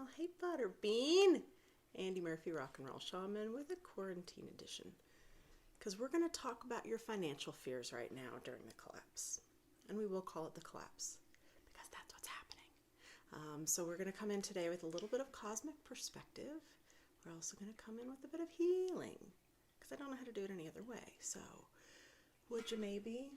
Oh, hey, Butterbean. Andy Murphy, Rock and Roll Shaman with a quarantine edition. Because we're going to talk about your financial fears right now during the collapse. And we will call it the collapse because that's what's happening. So we're going to come in today with a little bit of cosmic perspective. We're also going to come in with a bit of healing because I don't know how to do it any other way. So would you maybe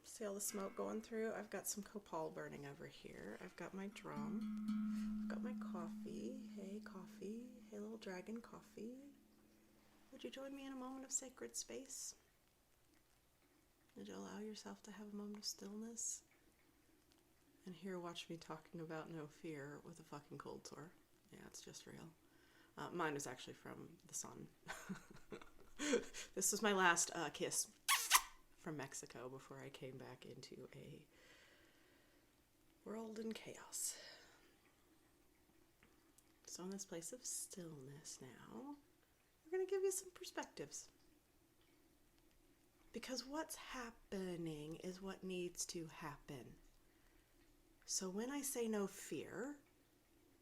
see all the smoke going through? I've got some copal burning over here. I've got my drum. I've got my coffee. Hey, coffee. Hey, little dragon coffee. Would you join me in a moment of sacred space? Would you allow yourself to have a moment of stillness? And here, watch me talking about no fear with a fucking cold sore. Yeah, it's just real. Mine was actually from the sun. This was my last kiss from Mexico before I came back into a world in chaos. So in this place of stillness now, we're going to give you some perspectives. Because what's happening is what needs to happen. So when I say no fear,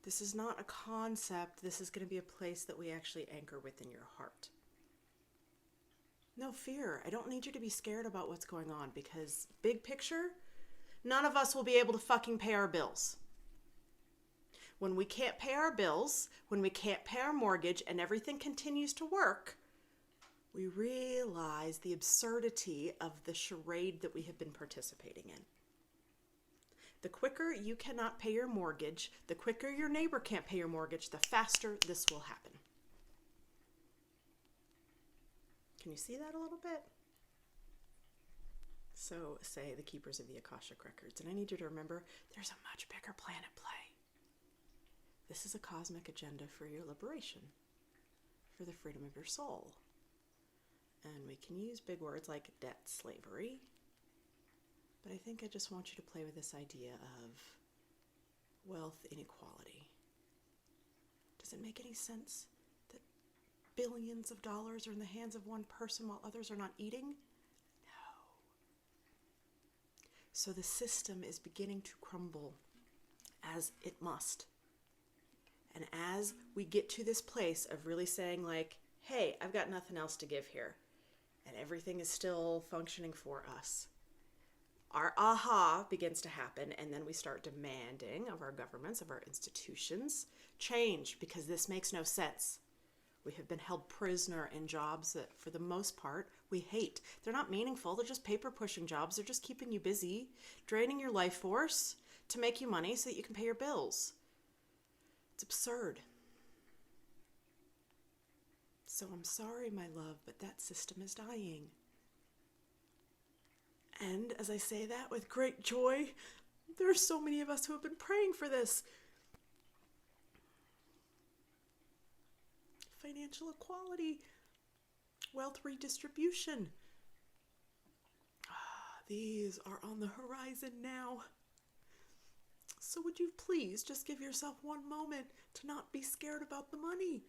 this is not a concept. This is going to be a place that we actually anchor within your heart. No fear. I don't need you to be scared about what's going on because big picture, none of us will be able to fucking pay our bills. When we can't pay our bills, when we can't pay our mortgage and everything continues to work, we realize the absurdity of the charade that we have been participating in. The quicker you cannot pay your mortgage, the quicker your neighbor can't pay your mortgage, the faster this will happen. Can you see that a little bit? So say the keepers of the Akashic records. And I need you to remember there's a much bigger plan at play. This is a cosmic agenda for your liberation, for the freedom of your soul. And we can use big words like debt slavery. But I think I just want you to play with this idea of wealth inequality. Does it make any sense that billions of dollars are in the hands of one person while others are not eating? No. So the system is beginning to crumble as it must. And as we get to this place of really saying like, hey, I've got nothing else to give here, and everything is still functioning for us, our aha begins to happen, and then we start demanding of our governments, of our institutions, change, because this makes no sense. We have been held prisoner in jobs that, for the most part, we hate. They're not meaningful. They're just paper-pushing jobs. They're just keeping you busy, draining your life force to make you money so that you can pay your bills. It's absurd. So I'm sorry, my love, but that system is dying. And as I say that with great joy, there are so many of us who have been praying for this. Financial equality, wealth redistribution. These are on the horizon now. So would you please just give yourself one moment to not be scared about the money?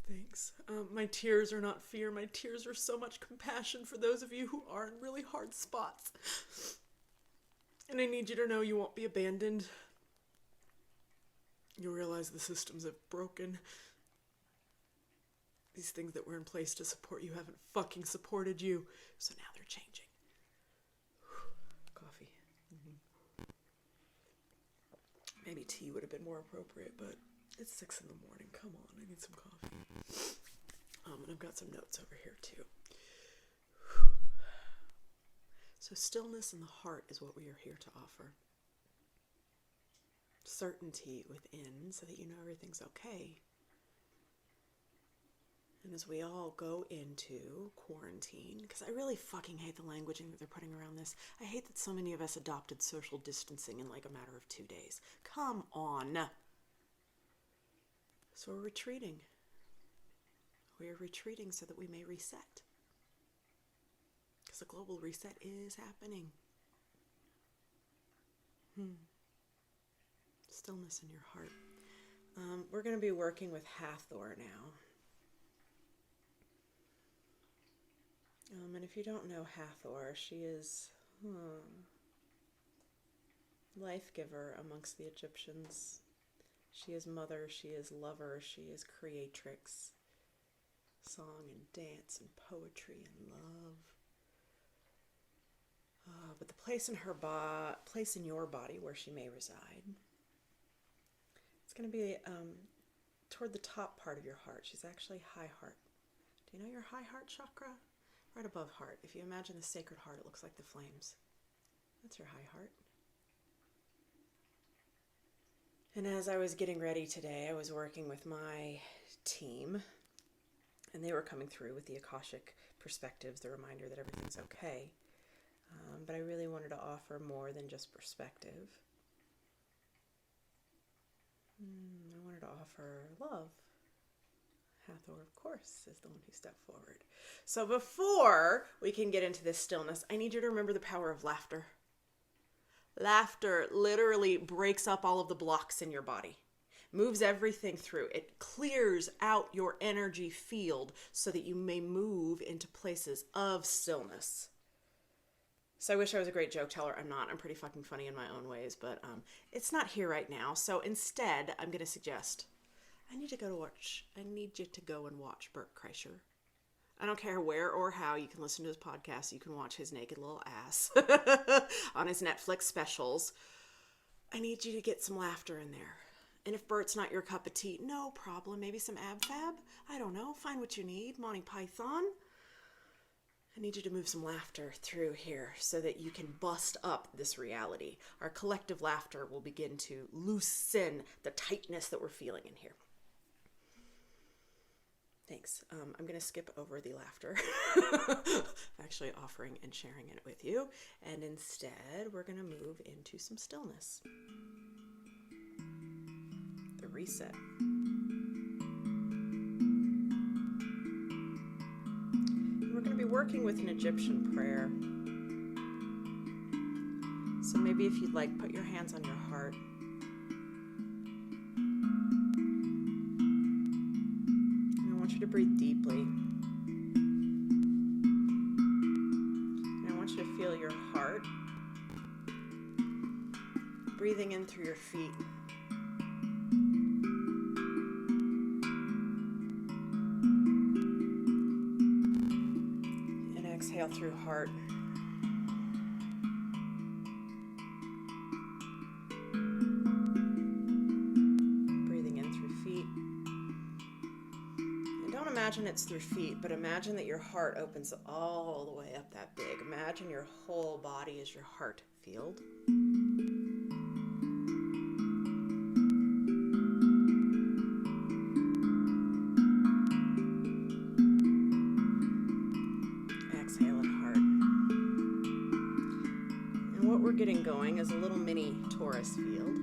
Thanks. My tears are not fear. My tears are so much compassion for those of you who are in really hard spots. And I need you to know you won't be abandoned. You realize the systems have broken. These things that were in place to support you haven't fucking supported you. So now they're changing. Coffee. Maybe tea would have been more appropriate, but it's 6 a.m. Come on, I need some coffee. And I've got some notes over here too. So stillness in the heart is what we are here to offer. Certainty within so that you know everything's okay. And as we all go into quarantine, because I really fucking hate the languaging that they're putting around this. I hate that so many of us adopted social distancing in like a matter of 2 days. Come on. So we're retreating. We are retreating so that we may reset. Because a global reset is happening. Stillness in your heart. We're going to be working with Hathor now. And if you don't know Hathor, she is life giver amongst the Egyptians. She is mother, she is lover, she is creatrix. Song and dance and poetry and love. But the place in place in your body where she may reside, it's going to be toward the top part of your heart. She's actually high heart. Do you know your high heart chakra? Right above heart. If you imagine the sacred heart, it looks like the flames. That's your high heart. And as I was getting ready today, I was working with my team, and they were coming through with the Akashic perspectives, the reminder that everything's okay. But I really wanted to offer more than just perspective. I wanted to offer love. Hathor, of course, is the one who stepped forward. So before we can get into this stillness, I need you to remember the power of laughter. Laughter literally breaks up all of the blocks in your body, moves everything through. It clears out your energy field so that you may move into places of stillness. So I wish I was a great joke teller. I'm not. I'm pretty fucking funny in my own ways, but it's not here right now. So instead, I'm going to suggest, I need you to go and watch Bert Kreischer. I don't care where or how you can listen to his podcast. You can watch his naked little ass on his Netflix specials. I need you to get some laughter in there. And if Bert's not your cup of tea, no problem. Maybe some ab fab. I don't know. Find what you need. Monty Python. I need you to move some laughter through here so that you can bust up this reality. Our collective laughter will begin to loosen the tightness that we're feeling in here. Thanks. I'm going to skip over the laughter. Actually offering and sharing it with you. And instead, we're going to move into some stillness. The reset. We're going to be working with an Egyptian prayer. So maybe if you'd like, put your hands on your heart. And I want you to breathe deeply. And I want you to feel your heart breathing in through your feet. Exhale through heart. Breathing in through feet. And don't imagine it's through feet, but imagine that your heart opens all the way up that big. Imagine your whole body is your heart field. Getting going is a little mini torus field.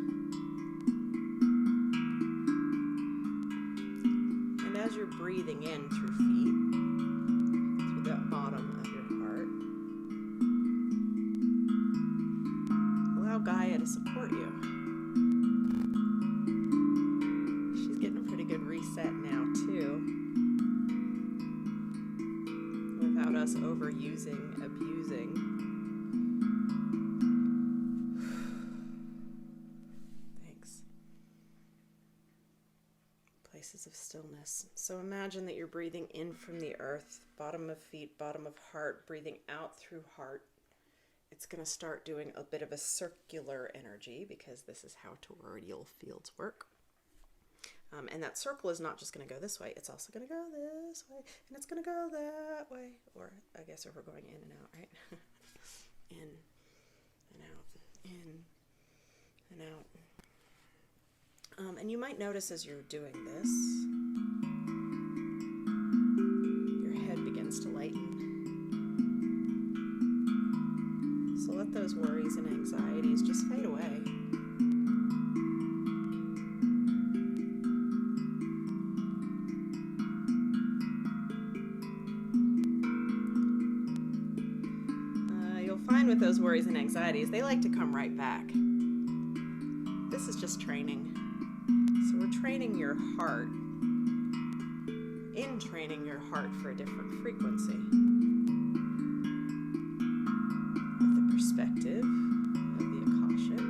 And as you're breathing in through feet, through the bottom of your heart, allow Gaia to support you. She's getting a pretty good reset now too, without us overusing, abusing. Of stillness. So imagine that you're breathing in from the earth, bottom of feet, bottom of heart, breathing out through heart. It's going to start doing a bit of a circular energy because this is how toroidal fields work. And that circle is not just going to go this way, it's also going to go this way, and it's going to go that way. Or I guess if we're going in and out, right? In and out, in and out. And you might notice as you're doing this, your head begins to lighten. So let those worries and anxieties just fade away. You'll find with those worries and anxieties, they like to come right back. This is just training. So we're training your heart, in training your heart for a different frequency. With the perspective of the Akashic.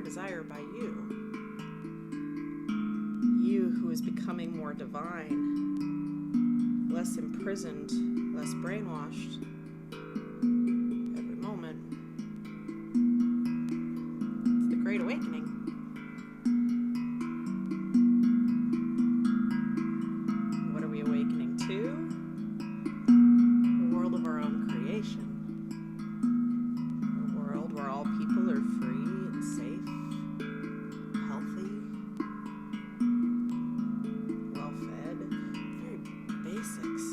desire by you. You who is becoming more divine, less imprisoned, less brainwashed every moment. It's the Great Awakening. What are we awakening to? The world of our own creation. A world where all people are free and safe, healthy, well-fed, very basics.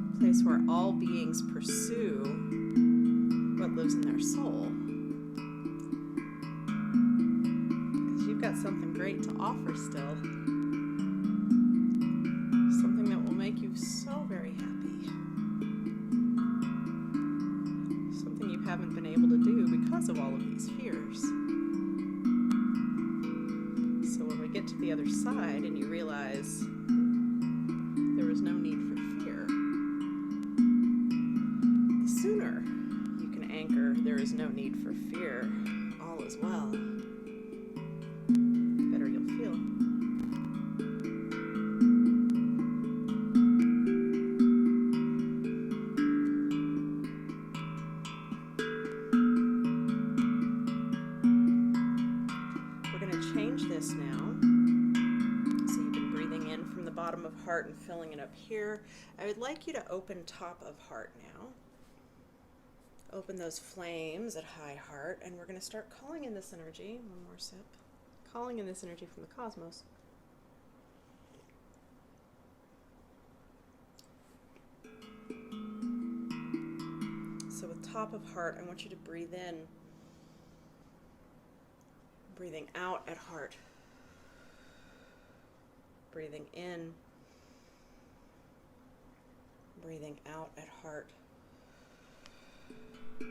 A place where all beings pursue what lives in their soul. Because you've got something great to offer still. Something that will make you so very happy. Something you haven't been able to do because of all of these fears. So when we get to the other side and you realize there was no need for fear, the sooner you can anchor there is no need for fear, all is well, the better you'll feel. Change this now. So you've been breathing in from the bottom of heart and filling it up here. I would like you to open top of heart now. Open those flames at high heart, and we're going to start calling in this energy. One more sip. Calling in this energy from the cosmos. So with top of heart, I want you to breathe in. Breathing out at heart. Breathing in. Breathing out at heart. You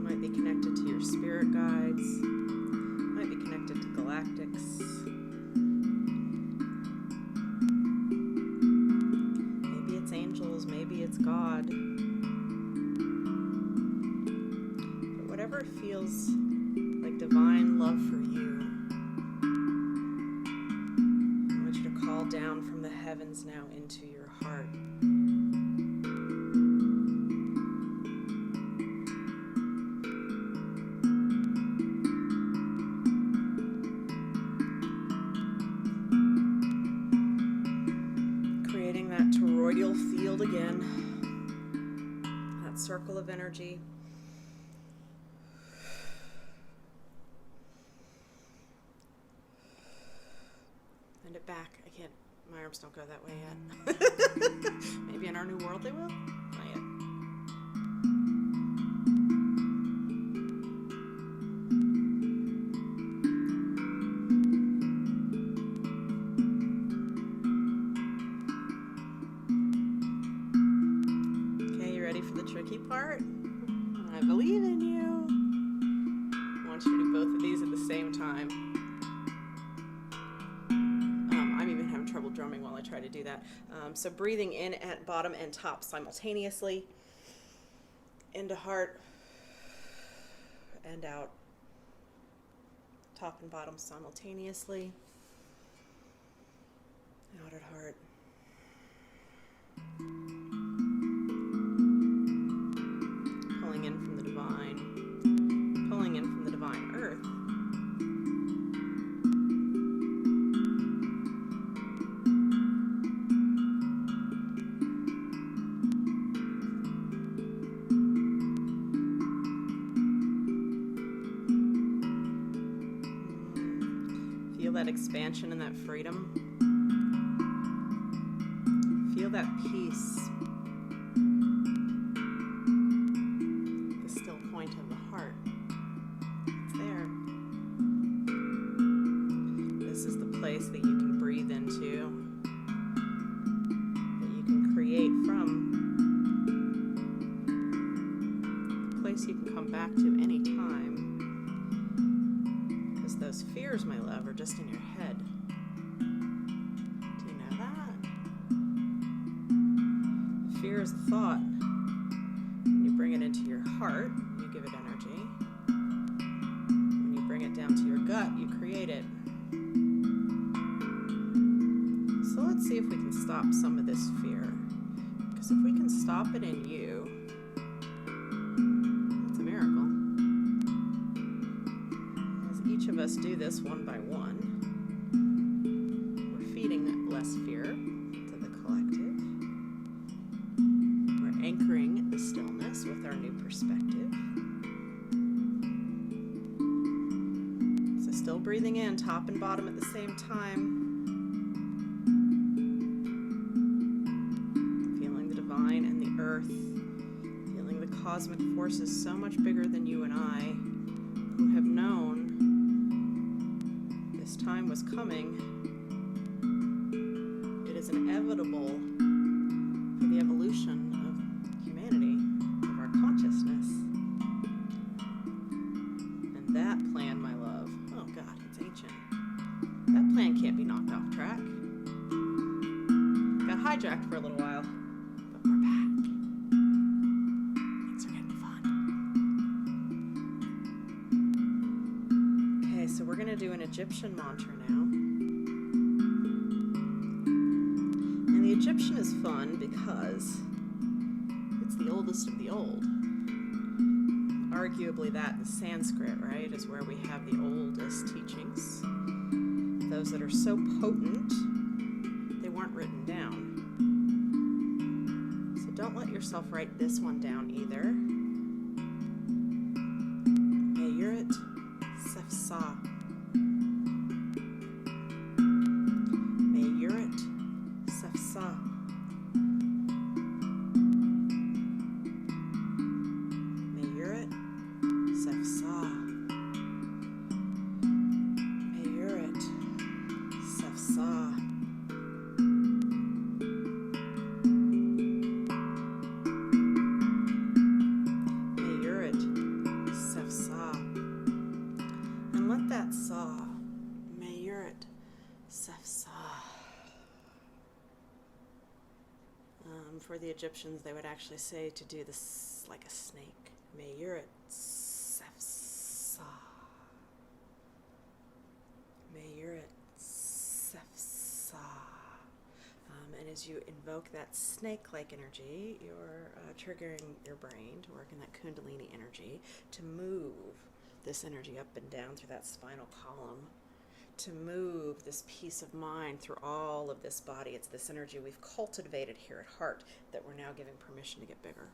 might be connected to your spirit guides. You might be connected to galactics. Maybe it's angels, maybe it's God. But whatever feels like divine love for you, I want you to call down from the heavens now into your heart. Creating that toroidal field again, that circle of energy. Bend it back. I can't, my arms don't go that way yet. Maybe in our new world they will? Not yet. Okay, you ready for the tricky part? I believe in you. I want you to do both of these at the same time. I'm even having trouble drumming while I try to do that. So breathing in at bottom and top simultaneously. Into heart and out. Top and bottom simultaneously. Out at heart. Pulling in from the divine. Pulling in from the divine earth. Feel that expansion and that freedom. Feel that peace. The still point of the heart. It's there. This is the place that you can breathe into, that you can create from, the place you can come back to any time. Because those fears, my love, are just in your head. Do you know that? Fear is a thought. When you bring it into your heart, you give it energy. When you bring it down to your gut, you create it. So let's see if we can stop some of this fear. Because if we can stop it in you, that's a miracle. As each of us do this one by one, we're feeding less fear to the collective. We're anchoring the stillness with our new perspective. So still breathing in, top and bottom at the same time. And the earth, feeling the cosmic forces so much bigger than you and I, who have known this time was coming. It is inevitable for the evolution of humanity, of our consciousness. And that plan, my love, oh God, it's ancient. That plan can't be knocked off track. Got hijacked for a little while. We're back. Things are getting fun. Okay, so we're going to do an Egyptian mantra now. And the Egyptian is fun because it's the oldest of the old. Arguably that in Sanskrit, right, is where we have the oldest teachings. Those that are so potent, they weren't written down. Don't let yourself write this one down either. Mayurit Sefsa. Mayurit Sefsa. Mayurit Sefsa. Mayurit Sefsa. For the Egyptians, they would actually say to do this like a snake. Mayurit Sefsa. Mayurit Sefsa. And as you invoke that snake-like energy, you're triggering your brain to work in that Kundalini energy to move this energy up and down through that spinal column, to move this peace of mind through all of this body. It's this energy we've cultivated here at heart that we're now giving permission to get bigger.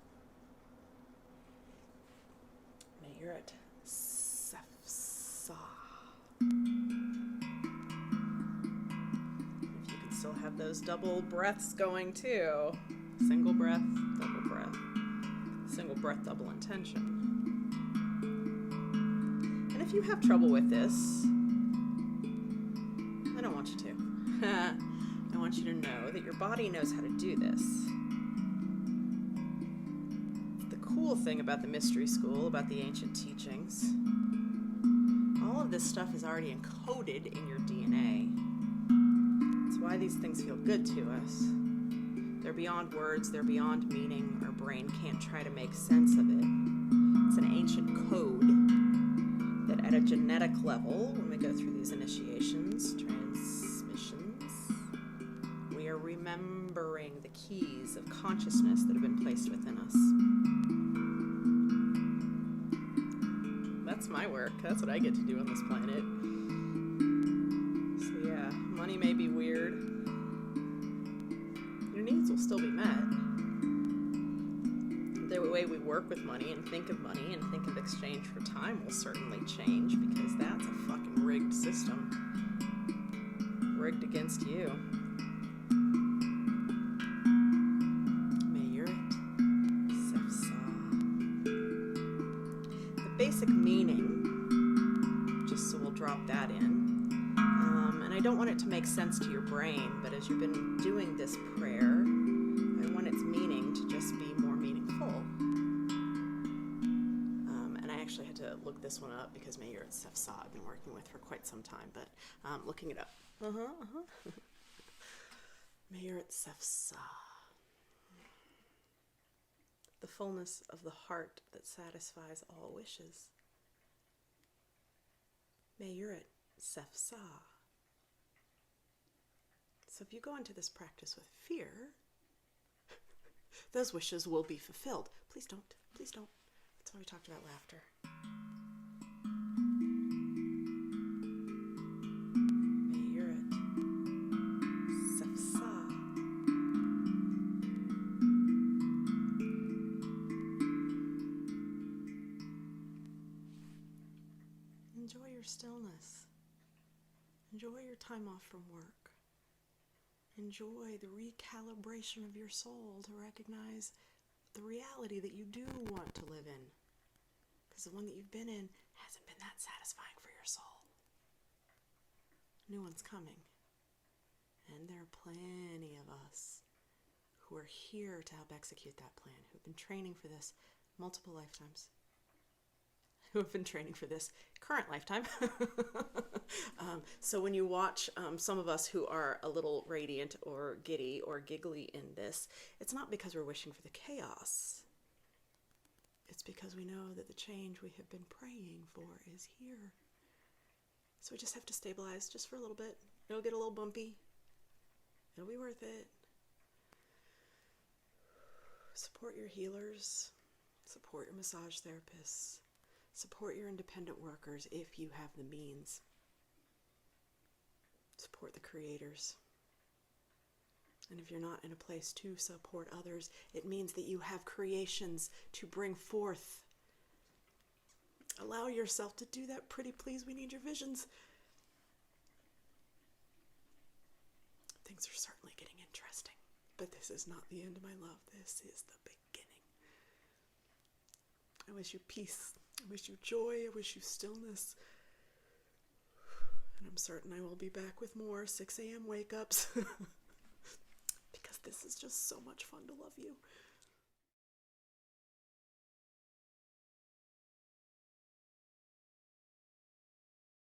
Mayurit Sefsa. If you can still have those double breaths going too. Single breath, double breath. Single breath, double intention. And if you have trouble with this, I don't want you to. I want you to know that your body knows how to do this. The cool thing about the mystery school, about the ancient teachings, all of this stuff is already encoded in your DNA. That's why these things feel good to us. They're beyond words, they're beyond meaning. Our brain can't try to make sense of it. It's an ancient code that at a genetic level, when we go through these initiations, transmissions, we are remembering the keys of consciousness that have been placed within us. That's my work. That's what I get to do on this planet. So yeah, money may be weird. Your needs will still be met. The way we work with money and think of exchange for time will certainly change, because that's a fucking rigged system. Rigged against you. Mayurit Sefsa. The basic meaning, just so we'll drop that in, and I don't want it to make sense to your brain, but as you've been doing this prayer, I want its meaning to just be more meaningful. And I actually had to look this one up because Mayurit Sefsa I've been working with for quite some time, but looking it up. Mayurit Sefsa. fullness of the heart that satisfies all wishes. May you're at Sefsa. So if you go into this practice with fear, those wishes will be fulfilled. Please don't. Please don't. That's why we talked about laughter. May you're at Sefsa. Enjoy your stillness. Enjoy your time off from work. Enjoy the recalibration of your soul to recognize the reality that you do want to live in. Because the one that you've been in hasn't been that satisfying for your soul. New one's coming. And there are plenty of us who are here to help execute that plan, who've been training for this multiple lifetimes. Who have been training for this current lifetime. So when you watch some of us who are a little radiant or giddy or giggly in this, it's not because we're wishing for the chaos. It's because we know that the change we have been praying for is here. So we just have to stabilize just for a little bit. It'll get a little bumpy. It'll be worth it. Support your healers. Support your massage therapists. Support your independent workers if you have the means. Support the creators. And if you're not in a place to support others, it means that you have creations to bring forth. Allow yourself to do that, pretty please. We need your visions. Things are certainly getting interesting, but this is not the end of my love. This is the beginning. I wish you peace. I wish you joy. I wish you stillness. And I'm certain I will be back with more 6 a.m. wake-ups. Because this is just so much fun to love you.